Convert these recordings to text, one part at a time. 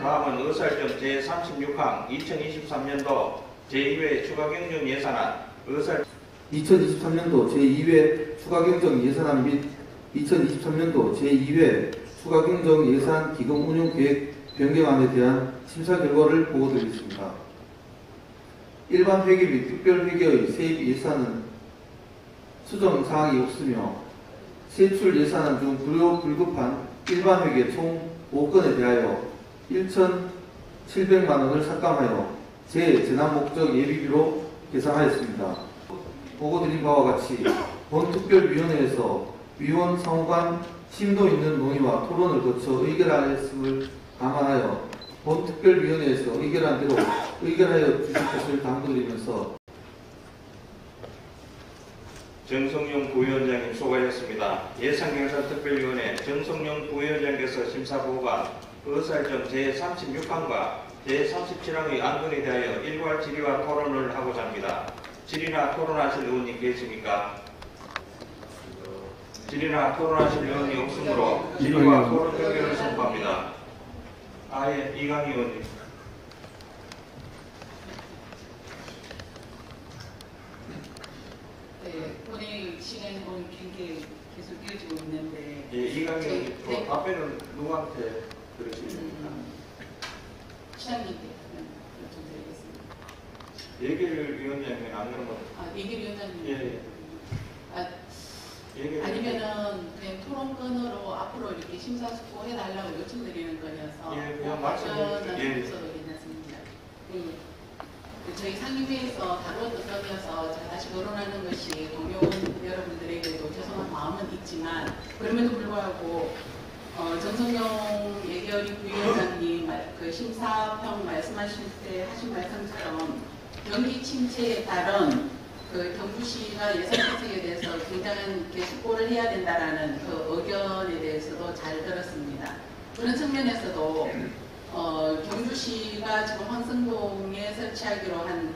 다음은 의사일정 제36항 2023년도 제2회 추가경정 예산안 2023년도 제2회 추가경정 예산안 및 2023년도 제2회 추가경정 예산 기금 운용 계획 변경안에 대한 심사 결과를 보고드리겠습니다. 일반 회계 및 특별 회계의 세입 예산은 수정 사항이 없으며 세출 예산안 중 불효 불급한 일반 회계 총 5건에 대하여 1,700만 원을 삭감하여 재난 목적 예비비로 계산하였습니다. 보고드린 바와 같이 본 특별위원회에서 위원 상호간 심도 있는 논의와 토론을 거쳐 의결하였음을 감안하여 본 특별위원회에서 의결한 대로 의결하여 주실 것을 당부드리면서 정성용 부위원장님 수고하셨습니다. 예산경산특별위원회 정성용 부위원장께서 심사보고가 의사일정 제36항과 제37항의 안건에 대하여 일괄 질의와 토론을 하고자 합니다. 질의나 토론하실 의원님 계십니까? 질의나 토론하실 의원이 없으므로 질의와 토론 결결을 선포합니다. 아예 이강희 의원님. 네, 본회의 진행 굉장히 계속 이어지고 있는데. 예, 이강희 의원님. 네. 앞에는 누구한테 들으십니까? 시장님께 요청드리겠습니다. 예결 위원장님 안 그러면. 예결 위원장님. 예. 아니면은 그냥 토론건으로 앞으로 이렇게 심사숙고해달라고 요청드리는 거여서. 예, 그냥 말씀해 주세요. 괜찮습니다. 저희 상임위에서 다루었던 점이어서 제가 다시 거론하는 것이 동료 여러분들에게도 죄송한 마음은 있지만, 그럼에도 불구하고 정성용 예결위 부위원장님 그 심사평 말씀하실 때 하신 말씀처럼 경기 침체에 따른 그 경주시가 예산 정책에 대해서 굉장한 숙고를 해야 된다라는 그 의견에 대해서도 잘 들었습니다. 그런 측면에서도 경주시가 지금 황성동에 설치하기로 한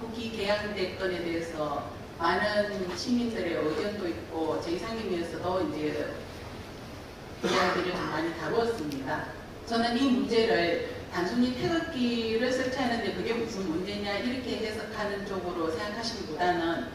후기 계양대 건에 대해서 많은 시민들의 의견도 있고 저희 상임위에서도 이제 이야기를 좀 많이 다루었습니다. 저는 이 문제를 단순히 태극기를 설치하는데 그게 무슨 문제냐 이렇게 해석하는 쪽으로 생각하시기보다는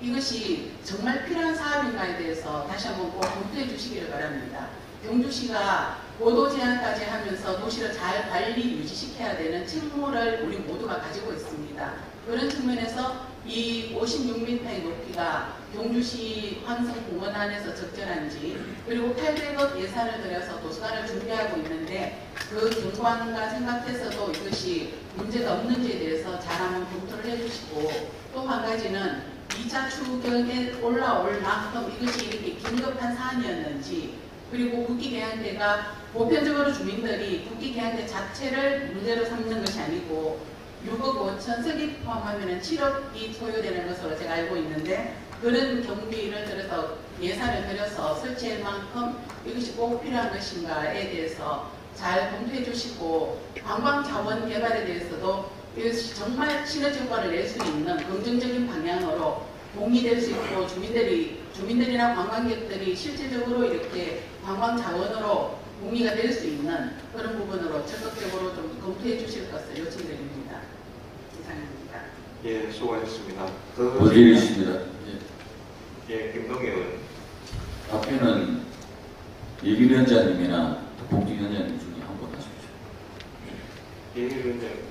이것이 정말 필요한 사업인가에 대해서 다시 한번 꼭 검토해 주시기를 바랍니다. 경주시가 보도 제한까지 하면서 도시를 잘 관리 유지시켜야 되는 책무를 우리 모두가 가지고 있습니다. 그런 측면에서 이 56m의 높이가 경주시 황성공원 안에서 적절한지, 그리고 800억 예산을 들여서 도서관을 준비하고 있는데 그 경관과 생각해서도 이것이 문제가 없는지에 대해서 잘 한번 검토를 해주시고, 또 한 가지는 2차 추경에 올라올 만큼 이것이 이렇게 긴급한 사안이었는지, 그리고 국기계양대가 보편적으로 주민들이 국기계양대 자체를 문제로 삼는 것이 아니고 6억 5천 석이 포함하면 7억이 소요되는 것으로 제가 알고 있는데, 그런 경비를 들여서 예산을 들여서 설치할 만큼 이것이 꼭 필요한 것인가에 대해서 잘 검토해 주시고, 관광자원 개발에 대해서도 이것이 정말 시너지 효과를 낼 수 있는 긍정적인 방향으로 공유될 수 있고, 주민들이나 관광객들이 실질적으로 이렇게 관광자원으로 공유가 될 수 있는 그런 부분으로 적극적으로 좀 검토해 주실 것을 요청드립니다. 이상입니다. 예, 수고하셨습니다. 어디에 있습니다. 예, 김동희 의원. 앞에는 예결위원장님이나 복지위원장님 중에 한 분 하십시오. 예결위원장.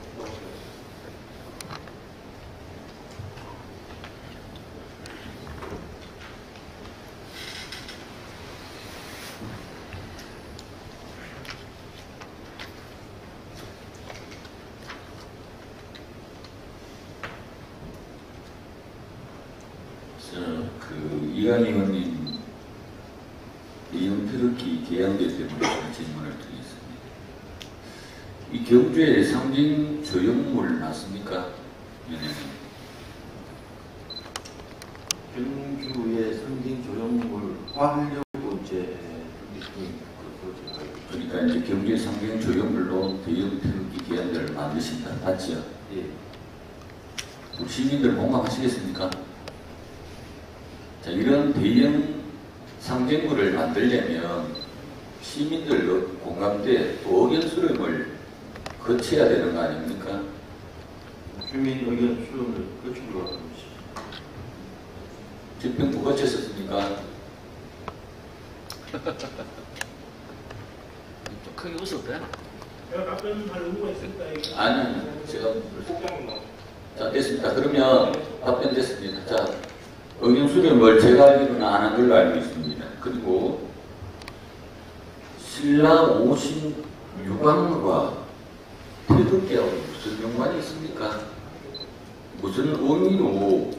이강희 의원님 대형 태극기 계양대 때문에 질문을 드리겠습니다. 이 경주의 상징 조형물 맞습니까? 경주의 상징 조형물 화하려고 그러니까 이제 경주의 상징 조형물로 대형 태극기 계양대를 만드신다, 맞죠? 예. 우리 시민들 공감하시겠습니까? 자, 이런 대형 상징물을 만들려면 시민들 공감대 또 의견 수렴을 거쳐야 되는 거 아닙니까? 주민 의견 수렴을 거치고 가고 있습니다. 집행부 거쳤었습니까? 좀 크게 웃어도 되나? 제가 답변할 의무가 있습니다. 아니, 제가 자 됐습니다. 그러면 답변 됐습니다. 자, 의견 수렴을 제가 알기로는 안 한 걸로 알고 있습니다. 그리고 신라 오신 유방과 태극기하고 무슨 연관이 있습니까? 무슨 의미로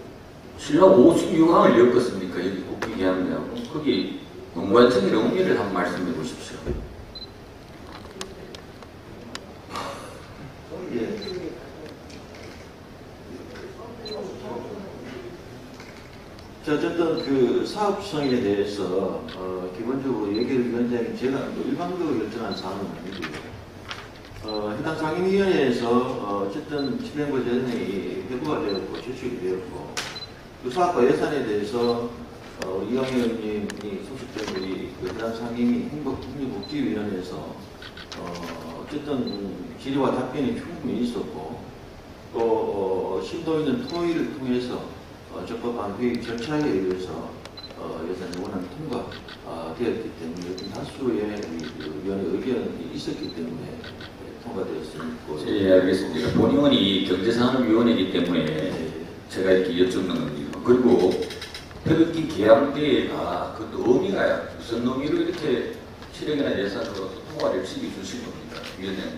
신라 오신 유방을 엮었습니까? 여기 국기계양대하고 거기 연관적인 의미를 한번 말씀해 보십시오. 예. 자, 어쨌든 그 사업성에 대해서 기본적으로 예결위원장이 제가 뭐 일방적으로 결정한 사항은 아니고요. 해당 상임위원회에서 어쨌든 집행부 재정이 회부가 되었고 제출이 되었고 그 사업과 예산에 대해서 이광희 의원님이 소속된 우리 그 해당 상임위 행복복지위원회에서 어쨌든 질의와 답변이 충분히 있었고 또 심도 있는 토의를 통해서 적법한 회의 절차에 의해서 예산이 원안 통과되었기 때문에 다수의 위원회 의견이 있었기 때문에 통과되었습니다. 예, 알겠습니다. 본의원이 경제산업위원회이기 때문에 제가 이렇게 여쭙는 겁니다. 그리고 태극기 개항대회가 그것도 의미가 무슨 의미로 이렇게 실행이나 예산으로 통과를 시켜주신 겁니까? 위원회.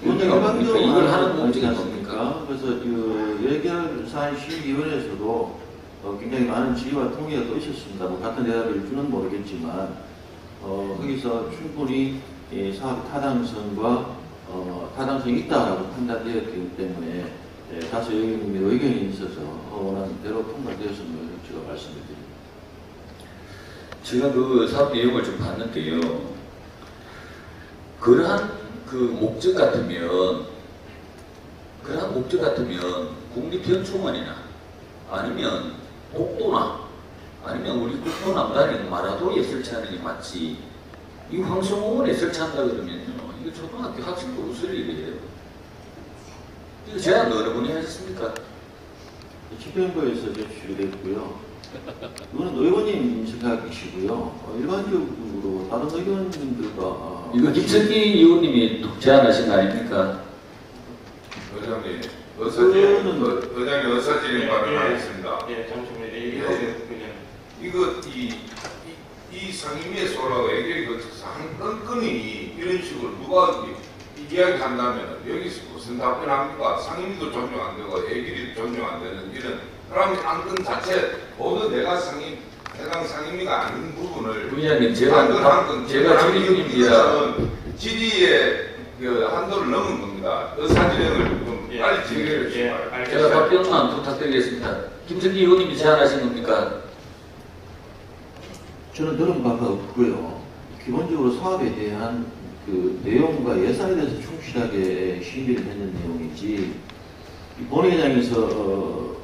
일반적으로 이걸 하는 문제가 문제가 있습니까? 그래서 그 예결사안 심의위원회에서도 굉장히 많은 질의와 통의가 또 있었습니다. 뭐 같은 대답을 줄은 모르겠지만 거기서 충분히 사업 타당성과 타당성이 있다라고 판단되었기 때문에 다수 의원님의 의견이 있어서 원하는 대로 통과되었음을 제가 말씀드립니다. 제가 그 사업 내용을 좀 봤는데요. 그러한 목적 같으면 국립현충원이나 아니면 국도나 아니면 우리 국토남단의 마라도에 설치하는 게 맞지. 이 황성공원에 설치한다 그러면요. 이거 초등학교 학생도 웃을 일이에요. 이거 제안 어느 분이 하셨습니까? 집행부에서 제출이 됐고요. 이거는 의원님 생각이시고요. 일반적으로 다른 의원님들과 이거 김석기 의원님이 제안하신 거 아닙니까? 의장님, 그거는- 의장님 의사진행 발언하겠습니다. 예, 잠시만요. 이거 이 상임위에서 올라가 얘기를 거쳐서 한 건건이 이런 식으로 누가 이야기한다면 여기서 무슨 답변합니까? 상임위도 존중 안 되고 얘기도 존중 안 되는 이런 그러면 안건 자체 모두 내가 해당 상임위가 아닌 부분을 위원장님 제가 질의입니다. 질의의 그 한도를 넘은 겁니다. 의사진행을 좀 빨리 진행해 주시기 바랍니다. 제가 답변만 부탁드리겠습니다. 김석기 의원님이 제안하신 겁니까? 저는 들은 바가 없고요. 기본적으로 사업에 대한 그 내용과 예산에 대해서 충실하게 심의를 했는 내용이지 본회의장에서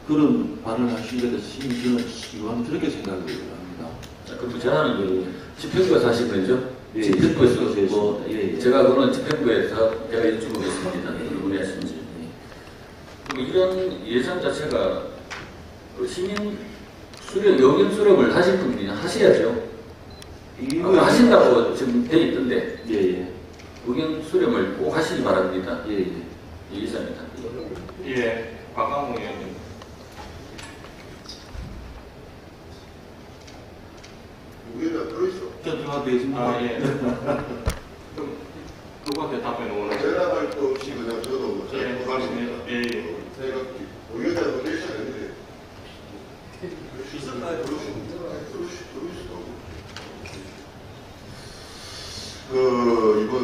그런 발언을 하신 것에 대해서 저는 그렇게 생각을 합니다. 자, 그럼 제안은 집행부에서 하신 거죠? 예, 집행부에서 집행부에서 뭐 했습니다. 예. 제가 그거는 집행부에서 제가 여쭤보겠습니다. 누구니 하시는지. 그럼 이런 예산 자체가 시민 수렴, 의견 수렴을 하실 분이 하셔야죠. 하신다고 지금 돼 있던데. 예. 의견 수렴을 꼭 하시기 바랍니다. 예. 이상입니다. 예, 박강호 의원님. 우리가 들어있어. 전투하겠습니다. 아, 예. 그럼 누구한테 답변을 원하세요? 대답할 거 없이 그냥 저도 뭐 예, 하겠습니다. 예. 제가 우리가 계시는데 있을까요? 그럴 수도 없고. 이번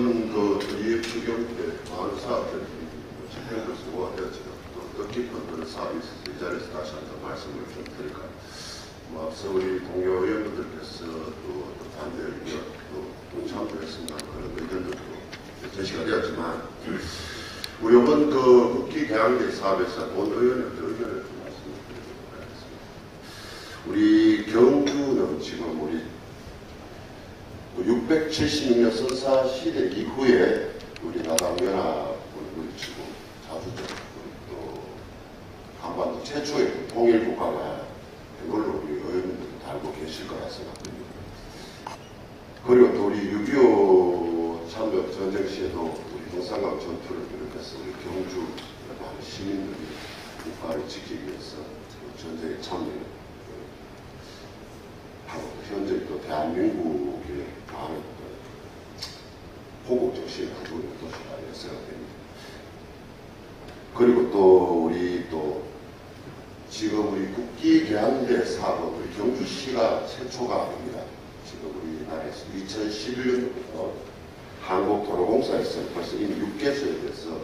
EF 추경 때 많은 사업들이 집행을 쓰고 되었지만 또 뜻깊은 그런 사업이 있어서 이 자리에서 다시 한번 말씀을 좀 드릴까요? 앞서 우리 동료 의원님들께서 또 반대 의견, 또 동참도 했습니다. 그런 의견들도 제시가 되었지만, 우리 이번 국기 개항대 사업에서 본 의원님들 의견을 좀 말씀드리도록 하겠습니다. 우리 경주는 지금 우리 676년 선사 시대 이후에 우리 나당연합을 물리치고 자주적 또 한반도 최초의 통일 국가가 이걸로 우리 의원님들도 다 알고 계실 거라 생각됩니다. 그리고 또 우리 6.25 참전 전쟁 시에도 우리 형산강 전투를 비롯해서 우리 경주 많은 시민들이 국가를 지키기 위해서 전쟁에 참여하고 현재 또 대한민국의 많은 호국 정신을 가지고 있는 도시가 아니라 생각됩니다. 그리고 또 우리 또 지금 우리 국기 개항대 사업은 우리 경주시가 최초가 아닙니다. 지금 우리나라에서 2011년부터 한국도로공사에서 벌써 이미 6개소에 대해서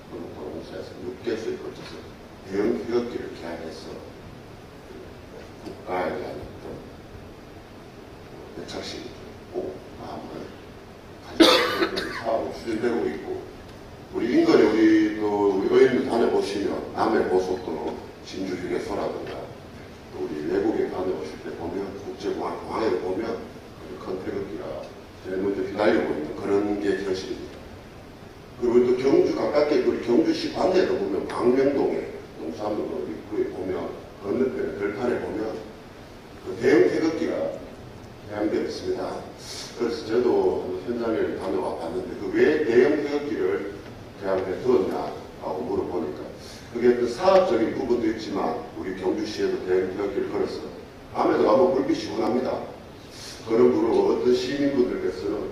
한국도로공사에서 6개소에 걸쳐서 대형 태극기를 개항해서 국가에 대한 어떤 애착심을 고 마음을 가지고 사업을 추진되고 있고 우리 인근에 우리 의원님들 다녀보시면 남해고속도로 진주휴게소라든가 또 우리 외국에 다녀오실 때 보면 국제공항에 보면 큰 태극기가 제일 먼저 휘날리고 있는 그런 게 현실입니다. 그리고 또 경주 가깝게 우리 경주시 반대로 보면 광명동에 동사무로 입구에 보면 건너편에 들판에 보면 그 대형 태극기가 개항되어 있습니다. 그래서 저도 현장에 다녀와 봤는데 그 왜 대형 태극기를 개항에 두었냐 하고 물어보니까 그게 또 사업적인 부분도 있지만 우리 경주시에도 대형 태극기를 걸어서 밤에도 가면 불빛이 시원합니다. 그런 부로 어떤 시민분들께서는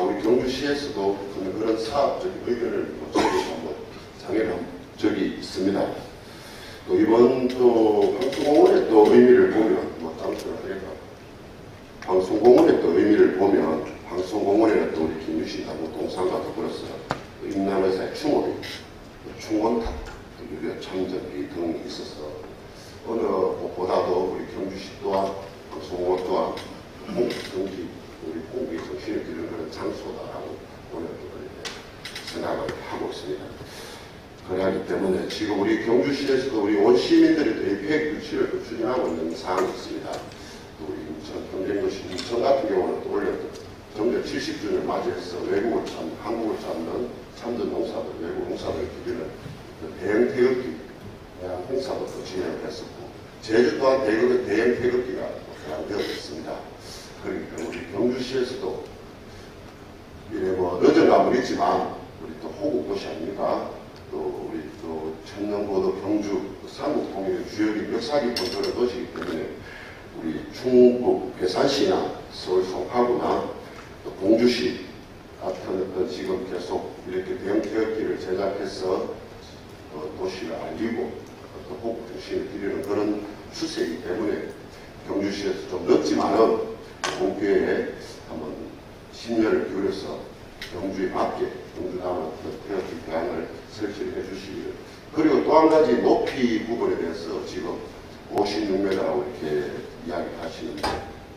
우리 경주시에서도 그런 사업적인 의견을 한번 장애한 적이 있습니다. 또 이번 또 방송공원의 또 의미를 보면 장소를 하니까 방송공원의 또 의미를 보면 방송공원에는 또 우리 김유신 당국 동상과 더불어서 임남의사의 충원이 충원탑 유료 참전이 등이 있어서 어느 곳보다도 우리 경주시 또한 방송공원 또한 공기 우리 공기 정신을 기르는 그런 장소다라고 오늘 생각을 하고 있습니다. 그러기 때문에 지금 우리 경주시에서도 우리 온 시민들이 대표의 규칙을 추진하고 있는 사항이 있습니다. 또 우리 인천 경쟁도시 인천 같은 경우는 또 올해 정년 70주년을 맞이해서 외국을 한국을 찾는 참전 농사들, 외국 농사들을 기리는 대형 태극기 대한 행사도 또 진행을 했었고 제주 또한 대형 태극기가 개항되어 있습니다. 그러니까 우리 경주시에서도 이래 늦은 감은 있지만 우리 또 호국도시 아닙니까? 또 우리 또 천년고도 경주 삼국통일의 주역인 역사 깊은 그런 도시이기 때문에 우리 충북 괴산시나 서울 송파구나 또 공주시 같은 어떤 지금 계속 이렇게 대형 태극기를 제작해서 도시를 알리고 또 호국 정신을 기리는 그런 추세이기 때문에 경주시에서 좀 늦지만은 공교에 한번 심려를 기울여서 경주에 맞게 경주다운 태극기 개항을 설치를 해주시기를. 그리고 또 한 가지 높이 부분에 대해서 지금 56m라고 이렇게 이야기하시는데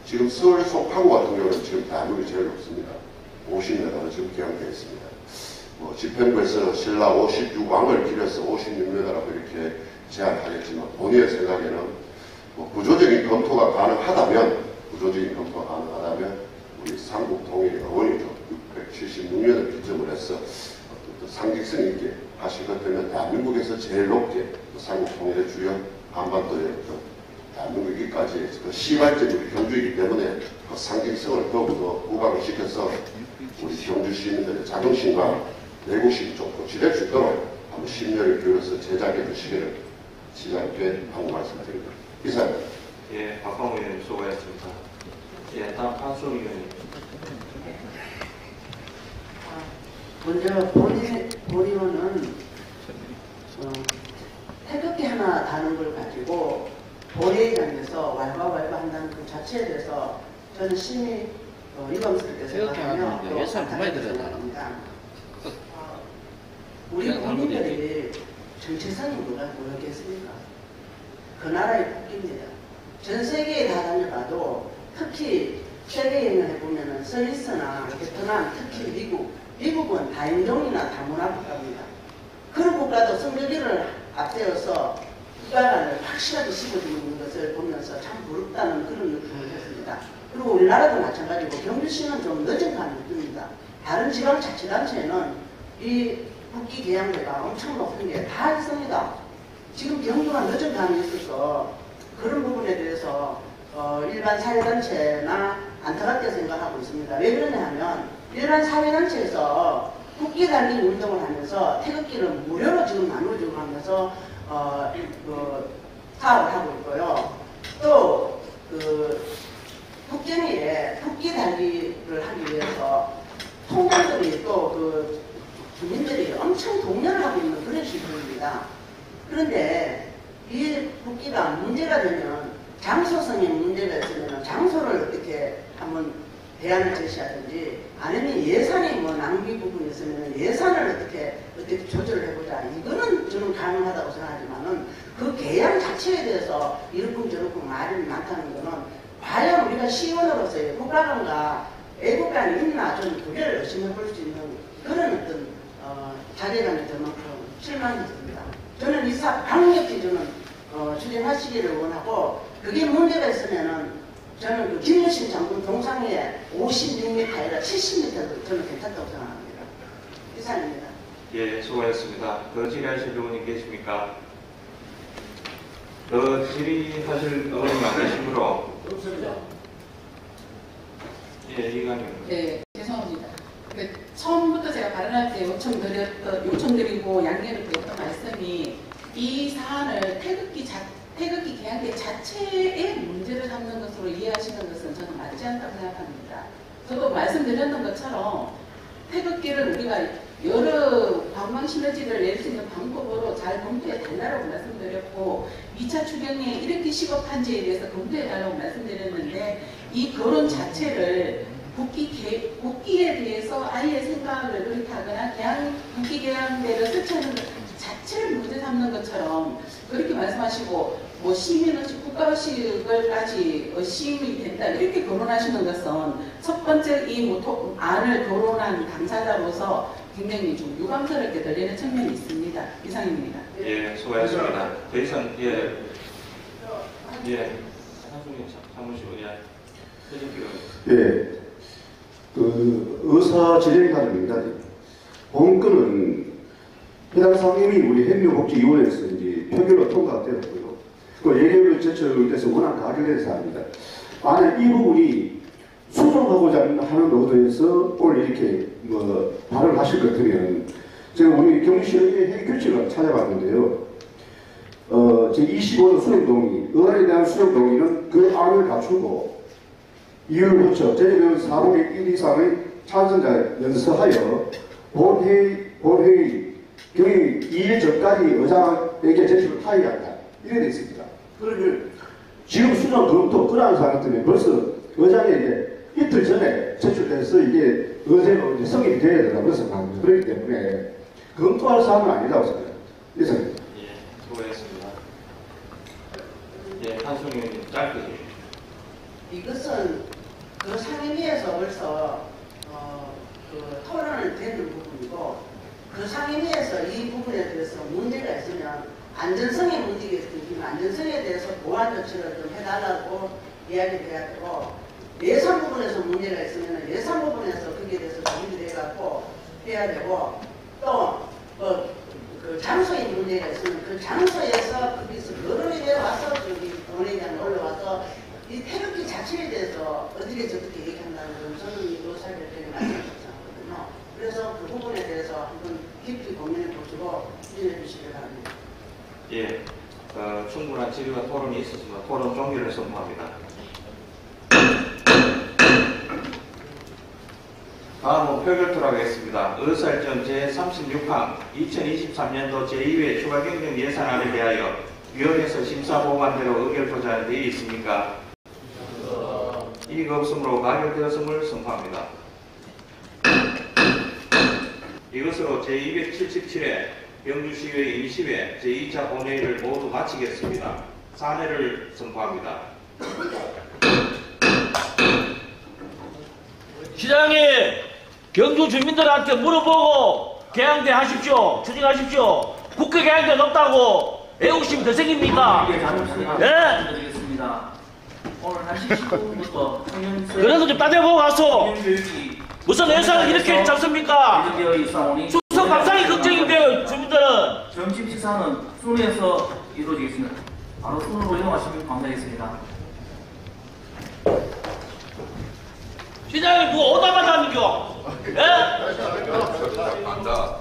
지금 서울 송파구 같은 경우는 지금 대한민국이 제일 높습니다. 50m는 지금 개항되어 있습니다. 집행부에서는 신라 56왕을 기려서 56m라고 이렇게 제안하겠지만 본인의 생각에는 구조적인 검토가 가능하다면 우리 삼국 통일의 어원이죠. 676년을 기점을 해서 상징성 있게 하실 것 때문에 대한민국에서 제일 높게 삼국 통일의 주요 한반도의 대한민국이기까지 그 시발점이 우리 경주이기 때문에 그 상징성을 더욱더 부각을 시켜서 우리 경주 시민들의 자긍심과 내구심이 좀 고취될 수 있도록 한번 심려를 기울여서 제작해 주시기를 시장께 한번 말씀드립니다. 이상. 예, 박광호 의원님 수고하셨습니다. 예, 다음 한수호 의원님. 먼저 본의원은 태극기 하나 다는 걸 가지고 도례장에서 왈가왈가 한다는 그 자체에 대해서 저는 심히 유감스럽게 생각하며 또 안타깝게 생각합니다. 우리 국민들이 정체성이 뭐겠습니까? 그 나라의 국기입니다. 전 세계에 다 다녀봐도 특히 세계 여행을 해보면 스위스나 베트남, 특히 미국은 다인종이나 다문화국가입니다. 그런 국가도 성교기를 앞세워서 국가관을 확실하게 씹어주고 있는 것을 보면서 참 부럽다는 그런 느낌을 했습니다. 그리고 우리나라도 마찬가지고 경주시는 좀 늦은 감이 듭니다. 다른 지방자치단체는 이 국기 개양대가 엄청 높은 게 다 있습니다. 지금 경주가 늦은 감이 있어서 그런 부분에 대해서 일반 사회단체나 안타깝게 생각하고 있습니다. 왜 그러냐 하면 일반 사회단체에서 국기 달리 운동을 하면서 태극기를 무료로 지금 나눠주고 하면서 사업을 하고 있고요. 또 국정일에 국기 달리를 하기 위해서 통장들이 또 주민들이 엄청 동요를 하고 있는 그런 시설입니다. 그런데 이 국기가 문제가 되면 장소성의 문제가 있으면 장소를 어떻게 한번 대안을 제시하든지 아니면 예산이 뭐 낭비 부분이 있으면 예산을 어떻게 조절을 해보자. 이거는 저는 가능하다고 생각하지만은 그 개양 자체에 대해서 이렇고 저렇고 말이 많다는 거는 과연 우리가 시의원으로서의 국가관과 애국관이 있나 좀 그걸 의심해 볼 수 있는 그런 어떤 자괴감이 들만큼 실망이 듭니다. 저는 이 강력히 저는 추진하시기를 원하고 그게 문제가 있으면은 저는 그 김유신 장군 동상에 56m 아니라 70m도 저는 괜찮다고 생각합니다. 이상입니다. 예, 수고하셨습니다. 더 질의하실 의원님 계십니까? 더 질의하실 의원님 안 계시므로 예, 이관님. 네, 죄송합니다. 처음부터 제가 발언할 때 요청드리고 양해를 드렸던 말씀이 이 사안을 태극기 개양대 자체의 문제를 삼는 것으로 이해하시는 것은 저는 맞지 않다고 생각합니다. 저도 말씀드렸던 것처럼 태극기를 우리가 여러 관광 시너지를 낼 수 있는 방법으로 잘 검토해 달라고 말씀드렸고 2차 추경에 이렇게 시급한지에 대해서 검토해 달라고 말씀드렸는데 이 거론 자체를 국기에 대해서 아예 생각을 그렇게 하거나 국기 개양대를 설치하는 것 자체를 문제 삼는 것처럼 그렇게 말씀하시고 뭐 시민의식, 국가의식을까지 시민이 된다 이렇게 거론하시는 것은 첫 번째 이 안을 거론한 당사자로서 굉장히 좀 유감스럽게 들리는 측면이 있습니다. 이상입니다. 예, 수고하셨습니다. 더 이상 한승민 사무실 예, 의사 진행단입니다. 본건은 해당 상임위 우리 행정복지위원회에서 이제 표결로 통과되었고요. 그 예결을 제출돼서 워낙 가결된 사안입니다. 만약 이 부분이 수정하고자 하는 노조에서 오늘 이렇게 발언을 하실 것 같으면 제가 우리 경주시의 회의 규칙을 찾아봤는데요. 제25조 수령동의, 의안에 대한 수령동의는 그 안을 갖추고 이유를 붙여 제재변 4분의 1 이상의 찬성자에 연서하여 본회의 경위 2일 전까지 의장에게 제출을 타의한다. 이렇게 되어 있습니다. 그러면 지금 수정 검토 그러한 사안 때문에 벌써 의장에게 이틀 전에 제출돼서 이게 의제로 성립이 되어야 된다고 생각합니다. 그렇기 때문에 검토할 사안은 아니라고 생각합니다. 이상입니다. 예, 수고하셨습니다. 예, 한승민 의원님 짧게. 이것은 그 상임위에서 벌써 토론을 되는 부분이고 그 상임위에서 이 부분에 대해서 문제가 있으면 안전성의 문제가 있으면 안전성에 대해서 보완 조치를 좀 해달라고 이야기를 해야 되고 예산 부분에서 문제가 있으면 예산 부분에서 거기에 대해서 준비를 해갖고 해야 되고 또 그 장소에 문제가 있으면 그 장소에서 거기서 여러 개 와서 저기 본회의장에 올라와서 이 태극기 자체에 대해서 어떻게 저렇게 얘기한다는 건 저는 이 의사결정에 맞춰서 그래서 그 부분에 대해서 한번 깊이 고민해 보시고 추진해 주시기 바랍니다. 예, 충분한 질의와 토론이 있었으면 토론 종료를 선포합니다. 다음은 표결토록 하겠습니다. 의사일정 제36항 2023년도 제2회 추가경정 예산안에 대하여 위원회에서 심사보고한 대로 의결토자는 내일이 있습니까? 이의가 없으므로 가결되었음을 선포합니다. 이것으로 제277회 경주시의회 임시회 제2차 본회의를 모두 마치겠습니다. 사례를 선포합니다. 시장님, 경주 주민들한테 물어보고 개항대 하십시오. 추진하십시오. 국회 개항대 없다고 애국심 더 생깁니까? 예, 잘못습니다. 예? 드리겠습니다. 오늘 1시 10분부터 그래서 좀 따져보고 가서 교육이 무슨 예산을 이렇게 잡습니까? 예정되어 있사오니 추석 밥상이 걱정인데요, 주민들은. 점심 식사는 순에서 이루어지겠습니다. 바로 순으로 이용하시면 감사하겠습니다. 시장이 뭐 오다만 하는겨? 예? 간다.